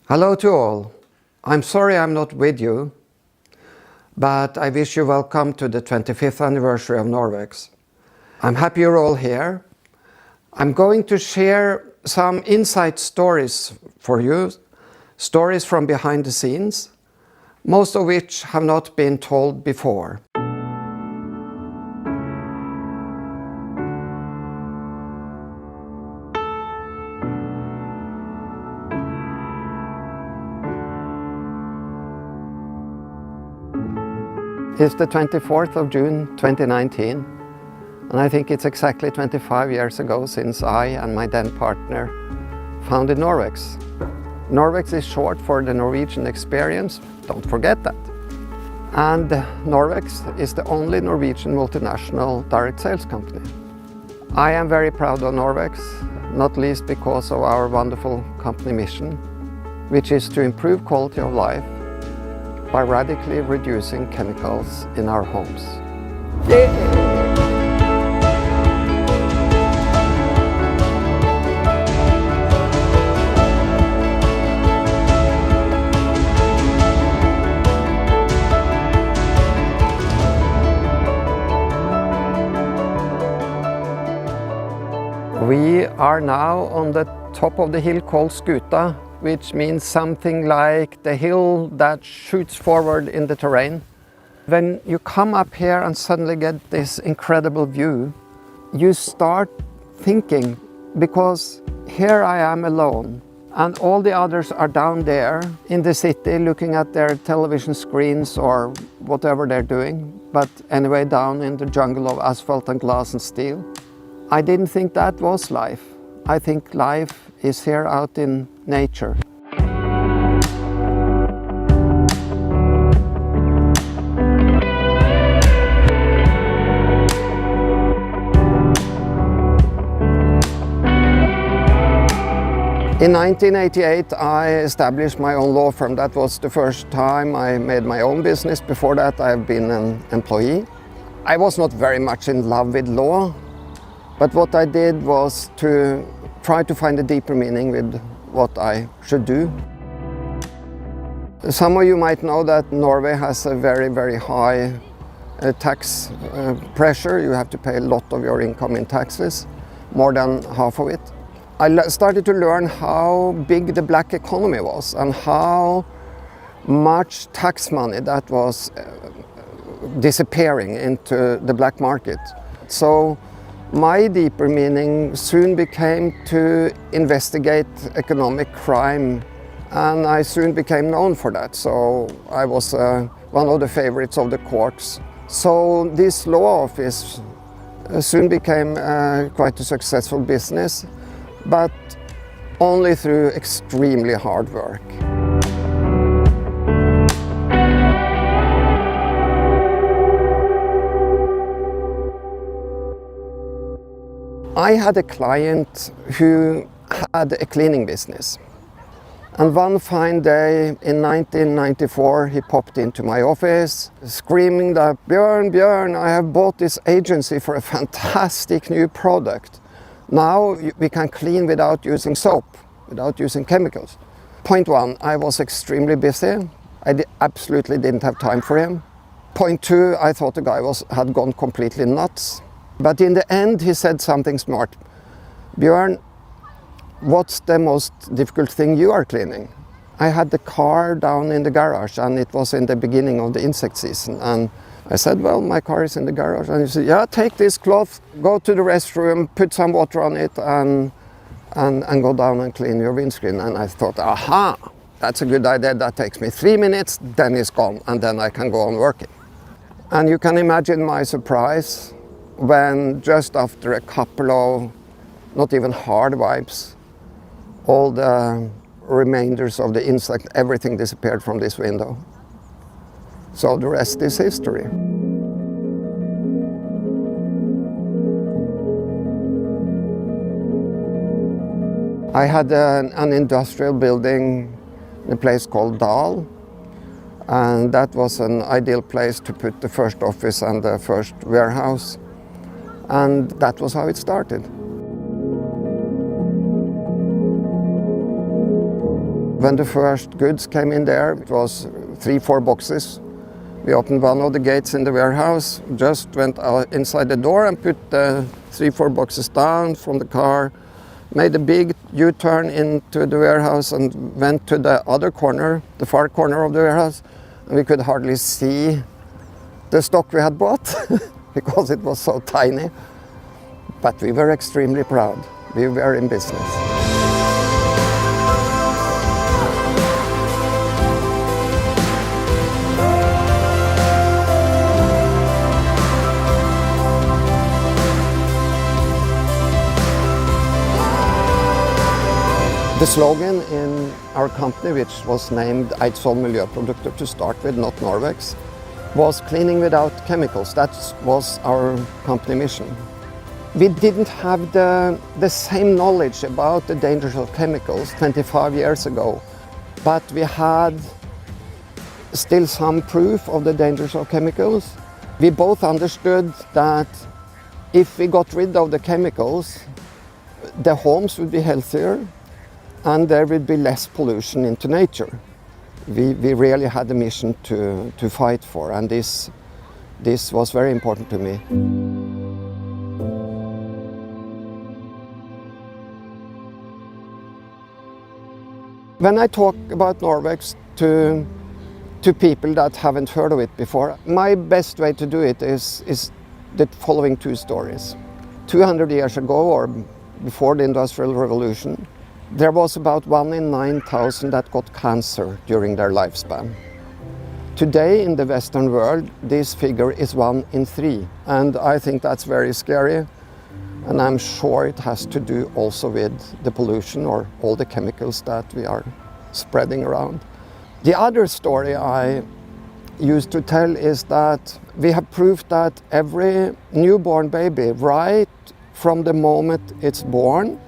Hello to all. I'm sorry I'm not with you, but I wish you welcome to the 25th anniversary of Norwex. I'm happy you're all here. I'm going to share some inside stories for you, stories from behind the scenes, most of which have not been told before. It's the 24th of June 2019, and I think it's exactly 25 years ago since I and my then partner founded Norwex. Norwex is short for the Norwegian experience, don't forget that. And Norwex is the only Norwegian multinational direct sales company. I am very proud of Norwex, not least because of our wonderful company mission, which is to improve quality of life by radically reducing chemicals in our homes. We are now on the top of the hill called Skuta, which means something like the hill that shoots forward in the terrain. When you come up here and suddenly get this incredible view, you start thinking, because here I am alone and all the others are down there in the city looking at their television screens or whatever they're doing, but anyway down in the jungle of asphalt and glass and steel. I didn't think that was life. I think life is here out in nature. In 1988, I established my own law firm. That was the first time I made my own business. Before that, I've been an employee. I was not very much in love with law, but what I did was to try to find a deeper meaning with what I should do. Some of you might know that Norway has a very, very high tax pressure. You have to pay a lot of your income in taxes, more than half of it. I started to learn how big the black economy was and how much tax money that was disappearing into the black market. So my deeper meaning soon became to investigate economic crime, and I soon became known for that. So I was one of the favorites of the courts. So this law office soon became quite a successful business, but only through extremely hard work. I had a client who had a cleaning business. And one fine day in 1994, he popped into my office screaming that, Björn, I have bought this agency for a fantastic new product. Now we can clean without using soap, without using chemicals. Point one, I was extremely busy. I absolutely didn't have time for him. Point two, I thought the guy had gone completely nuts. But in the end, he said something smart. Björn, what's the most difficult thing you are cleaning? I had the car down in the garage, and it was in the beginning of the insect season. And I said, well, my car is in the garage. And he said, yeah, take this cloth, go to the restroom, put some water on it, and go down and clean your windscreen. And I thought, aha, that's a good idea. That takes me 3 minutes, then it's gone, and then I can go on working. And you can imagine my surprise when just after a couple of not even hard wipes, all the remainders of the insect, everything disappeared from this window. So the rest is history. I had an industrial building in a place called Dal, and that was an ideal place to put the first office and the first warehouse. And that was how it started. when the first goods came in there, it was 3-4 boxes. We opened one of the gates in the warehouse, just went out inside the door and put the 3-4 boxes down from the car, made a big U-turn into the warehouse and went to the other corner, the far corner of the warehouse, and we could hardly see the stock we had bought because it was so tiny. But we were extremely proud. We were in business. The slogan in our company, which was named Eidsvoll Miljøprodukter to start with, not Norwex, was cleaning without chemicals. That was our company mission. We didn't have the same knowledge about the dangers of chemicals 25 years ago, but we had still some proof of the dangers of chemicals. We both understood that if we got rid of the chemicals, the homes would be healthier and there would be less pollution into nature. We really had a mission to fight for, and this was very important to me. When I talk about Norwex to people that haven't heard of it before, my best way to do it is the following 2 stories. 200 years ago, or before the Industrial Revolution, there was about 1 in 9,000 that got cancer during their lifespan. Today in the Western world, this figure is 1 in 3, and I think that's very scary. And I'm sure it has to do also with the pollution or all the chemicals that we are spreading around. The other story I used to tell is that we have proved that every newborn baby, right from the moment it's born,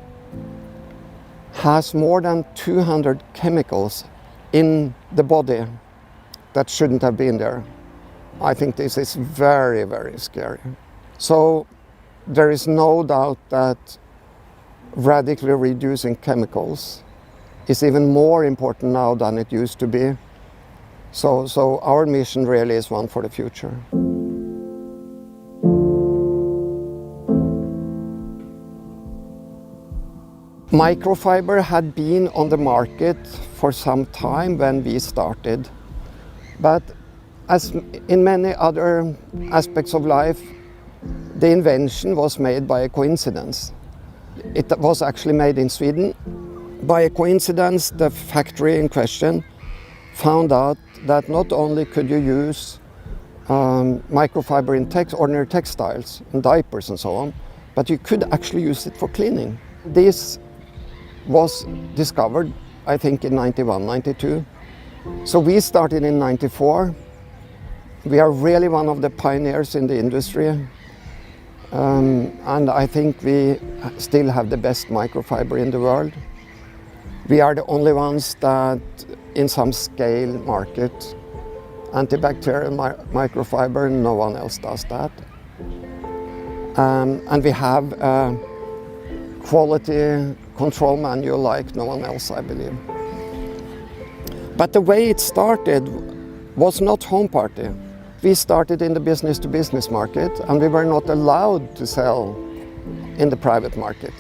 has more than 200 chemicals in the body that shouldn't have been there. I think this is very, very scary. So there is no doubt that radically reducing chemicals is even more important now than it used to be. So our mission really is one for the future. Microfiber had been on the market for some time when we started, but as in many other aspects of life, the invention was made by a coincidence. It was actually made in Sweden. By a coincidence, the factory in question found out that not only could you use microfiber in ordinary textiles, and diapers and so on, but you could actually use it for cleaning. This was discovered, I think, in 91, 92. So we started in 94. We are really one of the pioneers in the industry. And I think we still have the best microfiber in the world. We are the only ones that, in some scale, market antibacterial microfiber. No one else does that. And we have a quality control manual like no one else, I believe. But the way it started was not home party. We started in the business-to-business market, and we were not allowed to sell in the private market.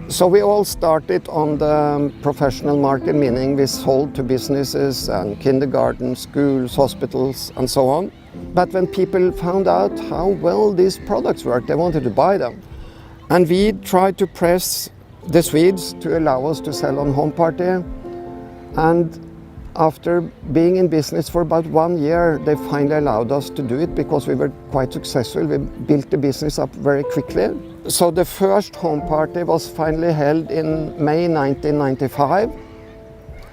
So we all started on the professional market, meaning we sold to businesses and kindergartens, schools, hospitals, and so on. But when people found out how well these products work, they wanted to buy them. And we tried to press the Swedes to allow us to sell on home party. And after being in business for about 1 year, they finally allowed us to do it because we were quite successful. We built the business up very quickly. So the first home party was finally held in May 1995,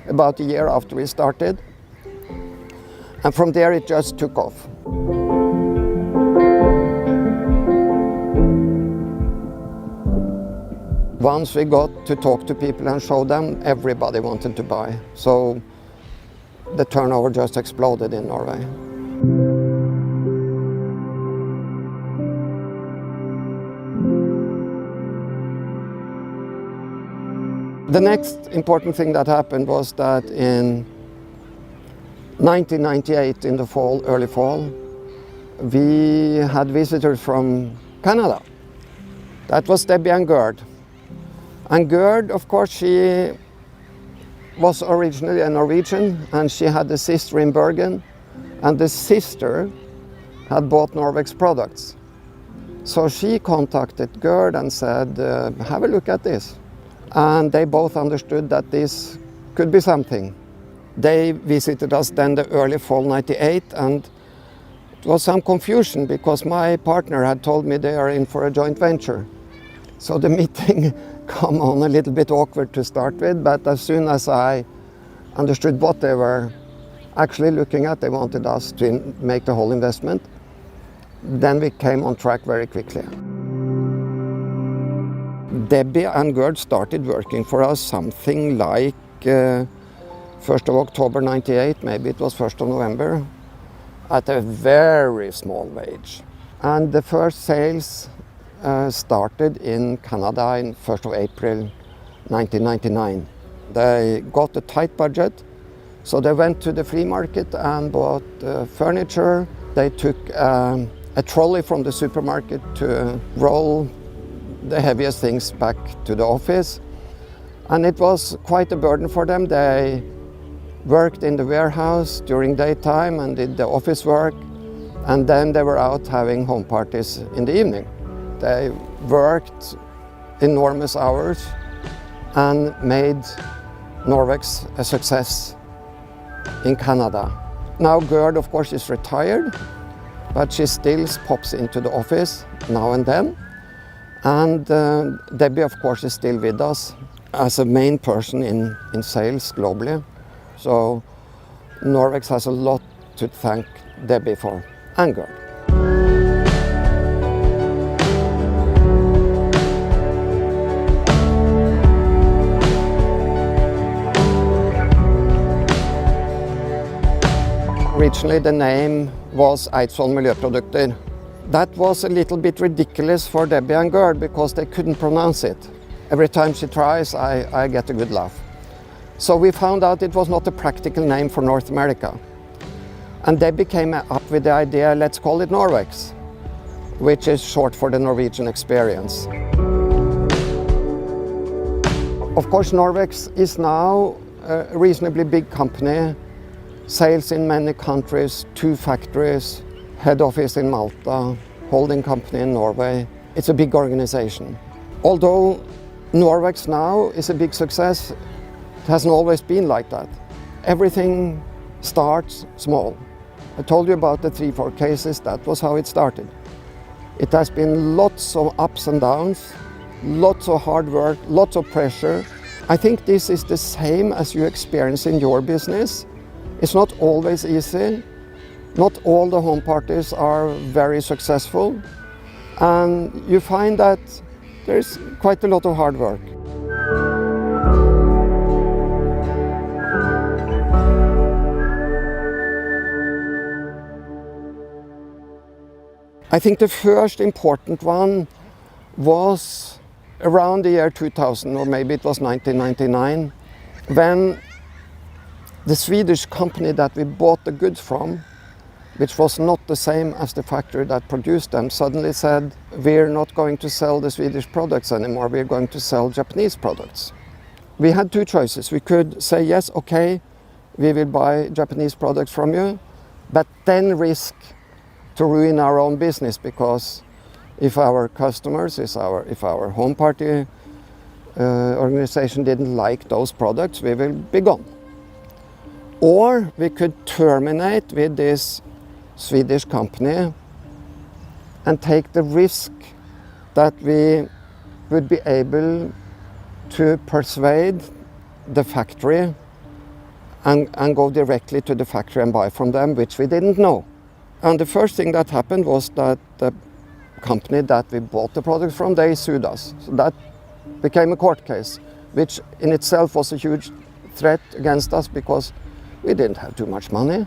about a year after we started. And from there it just took off. Once we got to talk to people and show them, everybody wanted to buy. So the turnover just exploded in Norway. The next important thing that happened was that in 1998, in the fall, early fall, we had visitors from Canada. That was Debbie and Gerd. And Gerd, of course, she was originally a Norwegian, and she had a sister in Bergen, and the sister had bought Norwex products. So she contacted Gerd and said, have a look at this. And they both understood that this could be something. They visited us then the early fall 98, and it was some confusion because my partner had told me they are in for a joint venture. So the meeting came on a little bit awkward to start with, but as soon as I understood what they were actually looking at, they wanted us to make the whole investment. Then we came on track very quickly. Debbie and Gerd started working for us something like 1st of October 98, maybe it was 1st of November, at a very small wage. And the first sales started in Canada in 1st of April 1999. They got a tight budget, so they went to the flea market and bought furniture. They took a trolley from the supermarket to roll the heaviest things back to the office. And it was quite a burden for them. They worked in the warehouse during daytime and did the office work, and then they were out having home parties in the evening. They worked enormous hours and made Norwex a success in Canada. Now Gerd, of course, is retired, but she still pops into the office now and then. And Debbie, of course, is still with us as a main person in sales globally. So Norwex has a lot to thank Debbie for, and Gerd. Originally the name was Eidsvoll Miljøprodukter. That was a little bit ridiculous for Debbie and Gerd because they couldn't pronounce it. Every time she tries, I get a good laugh. So we found out it was not a practical name for North America. And Debbie came up with the idea, let's call it Norwex, which is short for the Norwegian experience. Of course, Norwex is now a reasonably big company, sales in many countries, 2 factories, head office in Malta, holding company in Norway. It's a big organization. Although Norwex now is a big success, it hasn't always been like that. Everything starts small. I told you about the 3-4 cases, that was how it started. It has been lots of ups and downs, lots of hard work, lots of pressure. I think this is the same as you experience in your business. It's not always easy. Not all the home parties are very successful. And you find that there's quite a lot of hard work. I think the first important one was around the year 2000, or maybe it was 1999, when the Swedish company that we bought the goods from, which was not the same as the factory that produced them, suddenly said, we're not going to sell the Swedish products anymore, we're going to sell Japanese products. We had 2 choices. We could say, yes, okay, we will buy Japanese products from you, but then risk to ruin our own business, because if our customers, if our home party organization didn't like those products, we will be gone. Or we could terminate with this Swedish company and take the risk that we would be able to persuade the factory and go directly to the factory and buy from them, which we didn't know. And the first thing that happened was that the company that we bought the product from, they sued us. So that became a court case, which in itself was a huge threat against us because we didn't have too much money.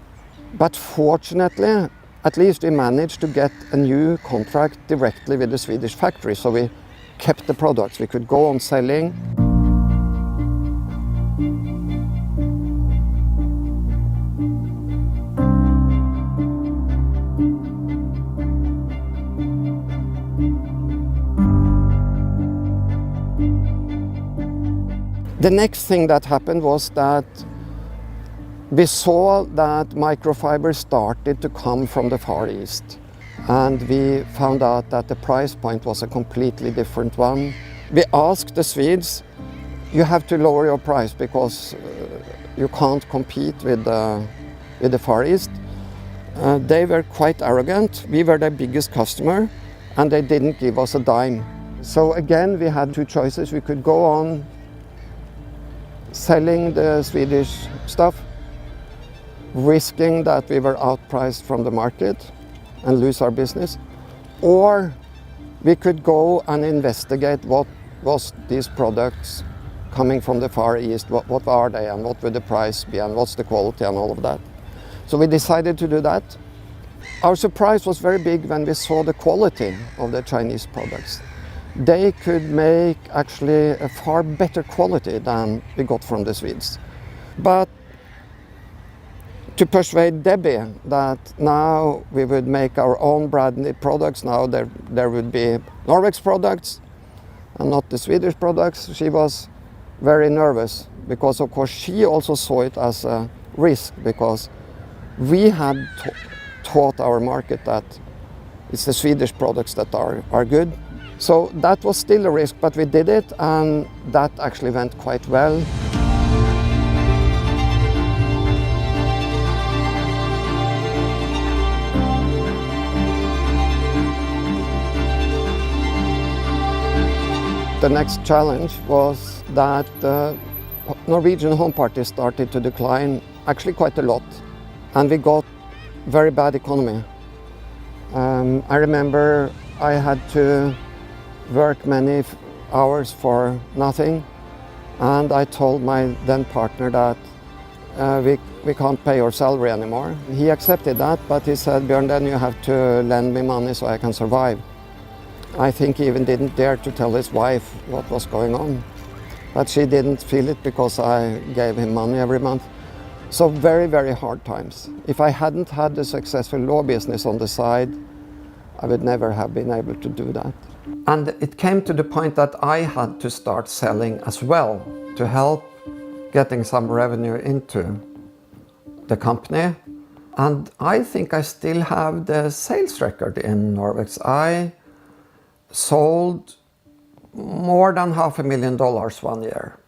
But fortunately, at least we managed to get a new contract directly with the Swedish factory, so we kept the products. We could go on selling. The next thing that happened was that we saw that microfibers started to come from the Far East, and we found out that the price point was a completely different one. We asked the Swedes, you have to lower your price because you can't compete with the Far East. They were quite arrogant. We were their biggest customer, and they didn't give us a dime. So again, we had two choices. We could go on selling the Swedish stuff, risking that we were outpriced from the market and lose our business, or we could go and investigate what was these products coming from the Far East, what are they and what would the price be and what's the quality and all of that. So we decided to do that. Our surprise was very big when we saw the quality of the Chinese products. They could make actually a far better quality than we got from the Swedes. But to persuade Debbie that now we would make our own branded products, now there would be Norwex products and not the Swedish products, she was very nervous because of course she also saw it as a risk because we had taught our market that it's the Swedish products that are good. So that was still a risk, but we did it, and that actually went quite well. The next challenge was that Norwegian home parties started to decline, actually quite a lot, and we got very bad economy. I remember I had to work many hours for nothing, and I told my then partner that we can't pay your salary anymore. He accepted that, but he said, Bjørn, then you have to lend me money so I can survive. I think he even didn't dare to tell his wife what was going on, but she didn't feel it because I gave him money every month. So very, very hard times. If I hadn't had the successful law business on the side, I would never have been able to do that. And it came to the point that I had to start selling as well to help getting some revenue into the company. And I think I still have the sales record in Norwex. I sold more than $500,000 one year.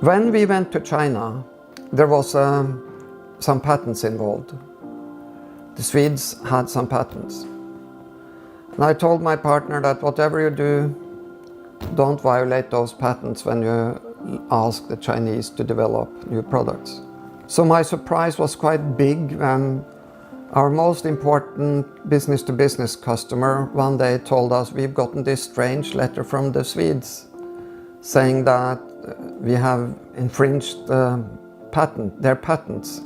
When we went to China, there was some patents involved. The Swedes had some patents. And I told my partner that whatever you do, don't violate those patents when you ask the Chinese to develop new products. So my surprise was quite big when our most important business-to-business customer one day told us we've gotten this strange letter from the Swedes saying that we have infringed their patents.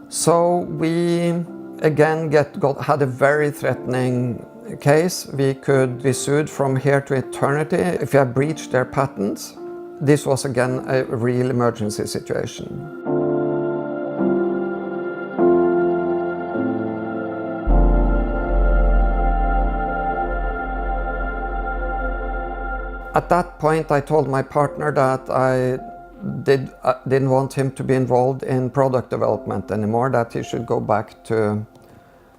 So we again had a very threatening case. We could be sued from here to eternity if we had breached their patents. This was again a real emergency situation. At that point, I told my partner that I didn't want him to be involved in product development anymore, that he should go back to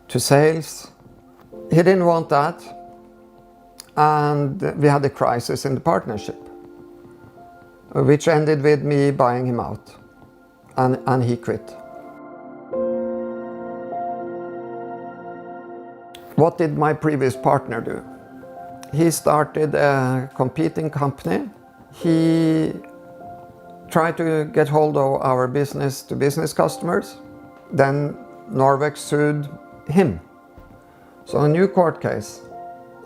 sales. He didn't want that, and we had a crisis in the partnership, which ended with me buying him out, and he quit. What did my previous partner do? He started a competing company. He tried to get hold of our business-to-business customers. Then Norwex sued him. So a new court case.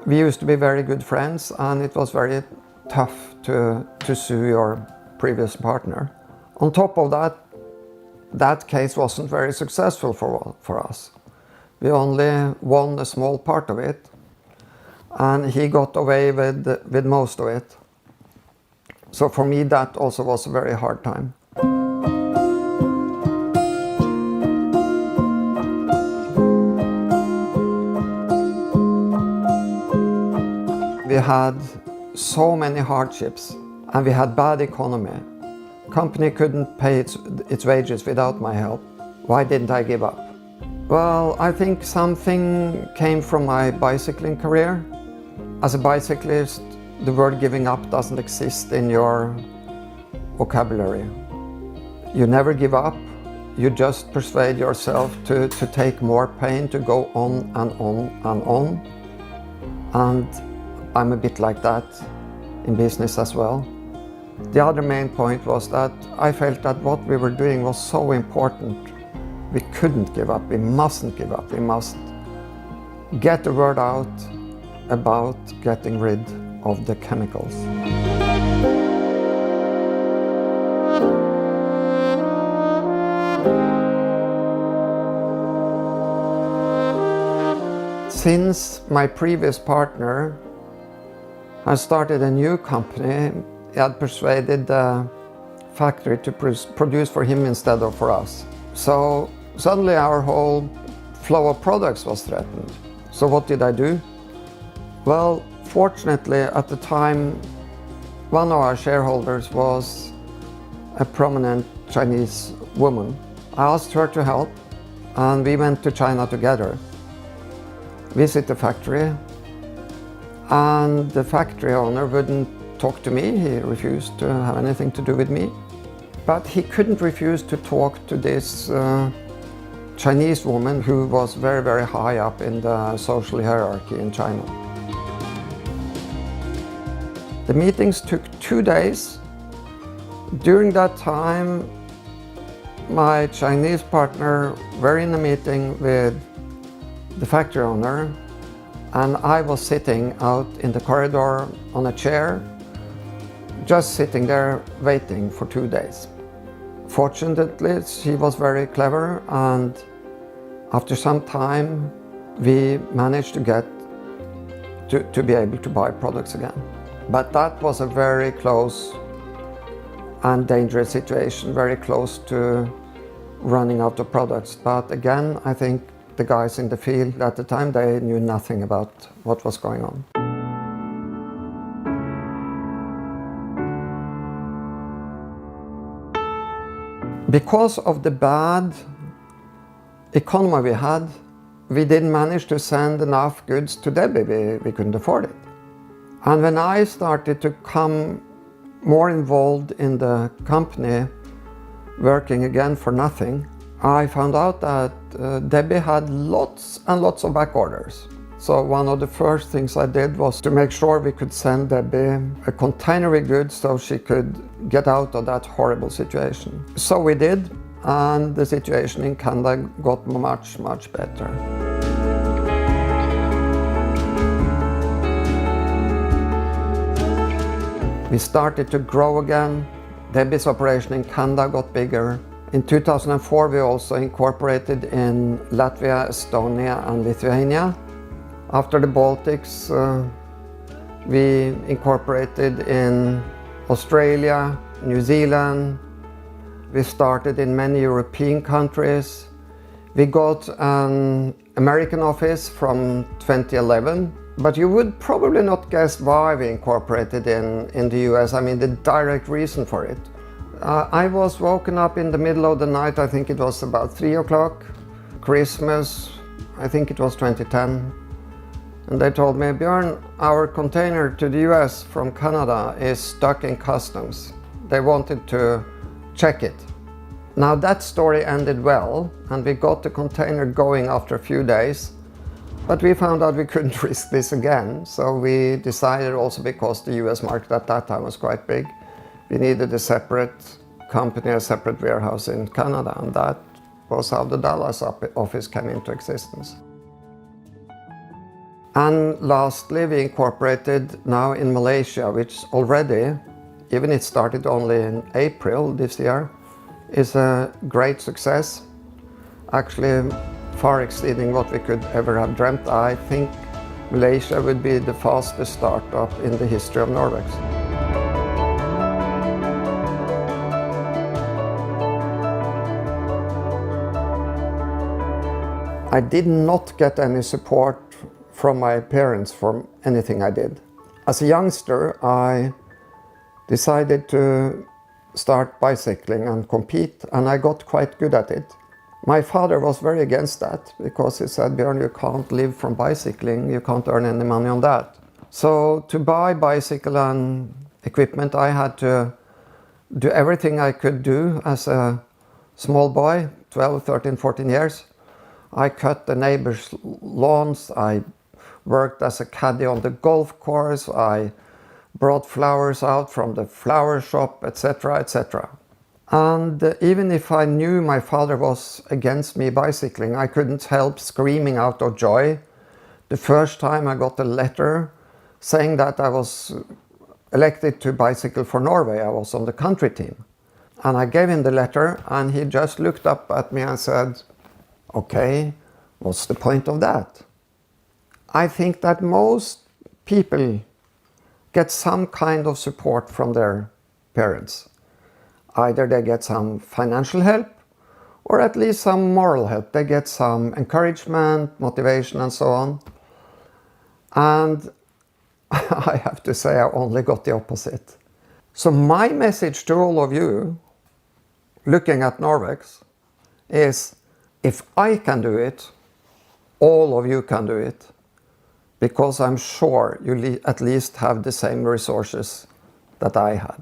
We used to be very good friends, and it was very tough to sue your previous partner. On top of that, that case wasn't very successful for us. We only won a small part of it, and he got away with most of it. So for me, that also was a very hard time. We had so many hardships, and we had bad economy. Company couldn't pay its wages without my help. Why didn't I give up? Well, I think something came from my bicycling career. As a bicyclist, the word giving up doesn't exist in your vocabulary. You never give up. You just persuade yourself to take more pain, to go on and on and on. And I'm a bit like that in business as well. The other main point was that I felt that what we were doing was so important. We couldn't give up, we mustn't give up, we must get the word out about getting rid of the chemicals. Since my previous partner had started a new company, he had persuaded the factory to produce for him instead of for us. So suddenly our whole flow of products was threatened. So what did I do? Well, fortunately at the time, one of our shareholders was a prominent Chinese woman. I asked her to help, and we went to China together, visit the factory, and the factory owner wouldn't talk to me. He refused to have anything to do with me. But he couldn't refuse to talk to this Chinese woman who was very, very high up in the social hierarchy in China. The meetings took 2 days. During that time, my Chinese partner were in a meeting with the factory owner, and I was sitting out in the corridor on a chair, just sitting there waiting for 2 days. Fortunately, she was very clever, and after some time we managed to get to be able to buy products again. But that was a very close and dangerous situation, very close to running out of products. But again, I think the guys in the field at the time, they knew nothing about what was going on. Because of the bad economy we had, we didn't manage to send enough goods to Debbie. We couldn't afford it. And when I started to come more involved in the company, working again for nothing, I found out that Debbie had lots and lots of back orders. So one of the first things I did was to make sure we could send Debbie a container with goods so she could get out of that horrible situation. So we did, and the situation in Canada got much, much better. We started to grow again. Debbie's operation in Canada got bigger. In 2004, we also incorporated in Latvia, Estonia, and Lithuania. After the Baltics, we incorporated in Australia, New Zealand. We started in many European countries. We got an American office from 2011, but you would probably not guess why we incorporated in the US. I mean, the direct reason for it. I was woken up in the middle of the night, I think it was about 3 o'clock, Christmas, I think it was 2010. And they told me, Björn, our container to the US from Canada is stuck in customs. They wanted to check it. Now that story ended well, and we got the container going after a few days, but we found out we couldn't risk this again. So we decided, also because the US market at that time was quite big, we needed a separate company, a separate warehouse in Canada, and that was how the Dallas office came into existence. And lastly, we incorporated now in Malaysia, which already, even it started only in April this year, is a great success. Actually, far exceeding what we could ever have dreamt. I think Malaysia would be the fastest startup in the history of Norwex. I did not get any support from my parents for anything I did. As a youngster, I decided to start bicycling and compete, and I got quite good at it. My father was very against that because he said, "Björn, you can't live from bicycling, you can't earn any money on that." So to buy bicycle and equipment, I had to do everything I could do as a small boy, 12, 13, 14 years. I cut the neighbors' lawns, I worked as a caddy on the golf course, I brought flowers out from the flower shop, etc., etc. And even if I knew my father was against me bicycling, I couldn't help screaming out of joy the first time I got a letter saying that I was elected to bicycle for Norway. I was on the country team. And I gave him the letter, and he just looked up at me and said, "Okay, what's the point of that?" I think that most people get some kind of support from their parents. Either they get some financial help or at least some moral help. They get some encouragement, motivation, and so on. And I have to say I only got the opposite. So my message to all of you looking at Norwex is, if I can do it, all of you can do it, because I'm sure you at least have the same resources that I had.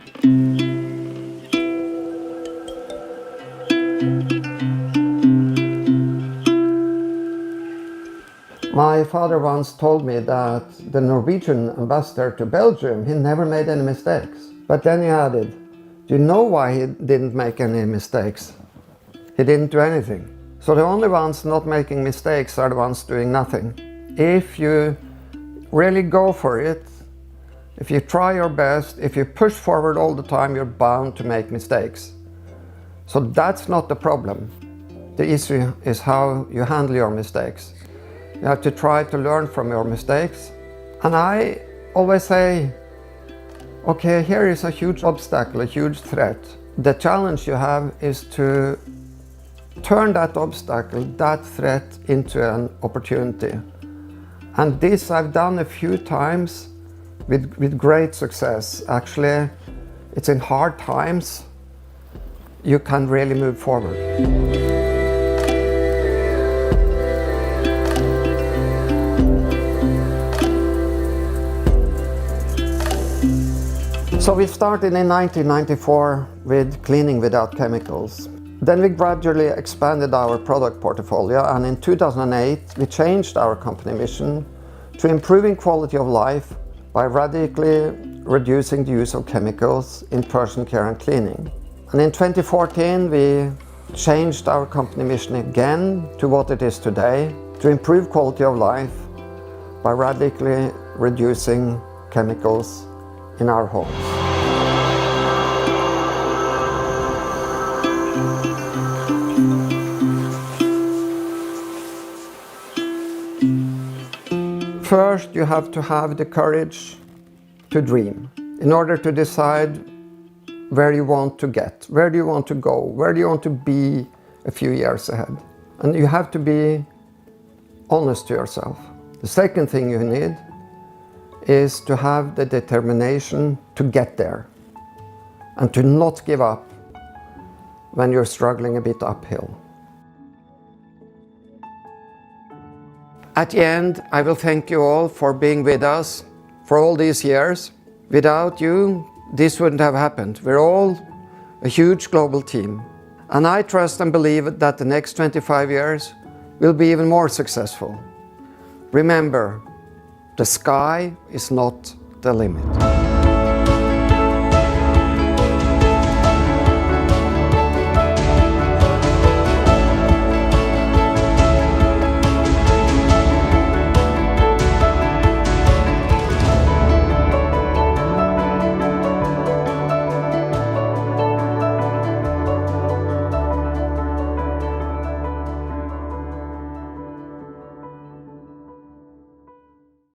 My father once told me that the Norwegian ambassador to Belgium, he never made any mistakes. But then he added, "Do you know why he didn't make any mistakes? He didn't do anything." So the only ones not making mistakes are the ones doing nothing. If you really go for it, if you try your best, if you push forward all the time, you're bound to make mistakes. So that's not the problem. The issue is how you handle your mistakes. You have to try to learn from your mistakes. And I always say, okay, here is a huge obstacle, a huge threat. The challenge you have is to turn that obstacle, that threat, into an opportunity. And this I've done a few times with great success. Actually, it's in hard times you can really move forward. So we started in 1994 with cleaning without chemicals. Then we gradually expanded our product portfolio, and in 2008 we changed our company mission to improving quality of life by radically reducing the use of chemicals in personal care and cleaning. And in 2014 we changed our company mission again to what it is today, to improve quality of life by radically reducing chemicals in our homes. First, you have to have the courage to dream in order to decide where you want to get, where do you want to go, where do you want to be a few years ahead. And you have to be honest to yourself. The second thing you need is to have the determination to get there and to not give up when you're struggling a bit uphill. At the end, I will thank you all for being with us for all these years. Without you, this wouldn't have happened. We're all a huge global team. And I trust and believe that the next 25 years will be even more successful. Remember, the sky is not the limit.